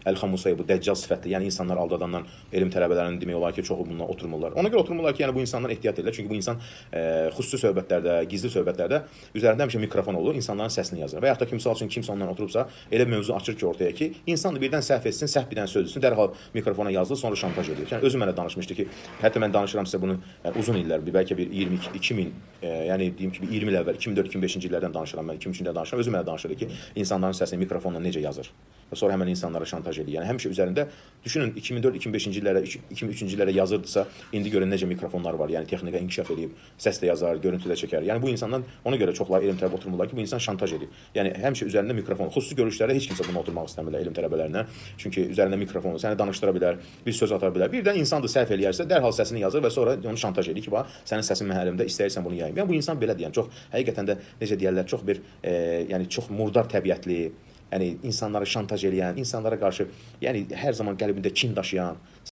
Əlxan Musayev bu dəccal sifətli, yəni insanlar aldadandan elm tələbələrinin demək olar ki, çoxu bundan oturmurlar. Ona görə oturmurlar ki, yəni bu insanlar ehtiyat edirlər. Çünki bu insan xüsusi söhbətlərdə, gizli söhbətlərdə üzərində həmişə mikrofon olur, insanların səsini yazır. Və yaxud da ki, misal üçün kimsə ondan oturubsa, elə bir mövzu açır ki, ortaya ki, insan da birdən səhv etsin, səhv bir dənə söz etsin, dərhal mikrofona yazılır, sonra şantaj edir. Yəni özü mənə danışmışdı ki, hətta mən danışıram sizə bunu uzun illər, bəlkə bir 2000, yəni deyim ki, bir 20 il əvvəl, 2004-2005-ci illərdən danışıram, mən 2003-cü ildə danışıram. Özü mənə danışırdı ki, insanların səsini mikrofonla necə yazır. Və sonra həmən insanlara şantaj edir. Yəni həmişə üzərində düşünün 2004-2005-ci illərdə, 2003-cü illərdə yazırdısa, indi görün necə mikrofonlar var. Yəni texnika inkişaf edib, səs də yazar, görüntü də çəkər. Yəni bu insandan ona görə çoxları elm tələbə oturmurlar ki, bu insan şantaj edir. Yəni həmişə üzərində mikrofon. Xüsusi görüşlərdə heç kimsə buna oturmaq istəmirlər elm tələbələrinə. Çünki üzərində mikrofon, səni danışdıra bilər, bir söz ata bilər. Birdən insan da səhv eləyərsə, dərhal səsini yazır və sonra onu şantaj edir ki, bax, sənin səsin mənim əlimdə, istəyirsən bunu yayım. Yəni bu insan belədir. Yəni çox həqiqətən də necə deyirlər, çox bir yəni çox murdar təbiətli, yəni insanları şantaj edən, insanlara qarşı yəni hər zaman qəlbində kin daşıyan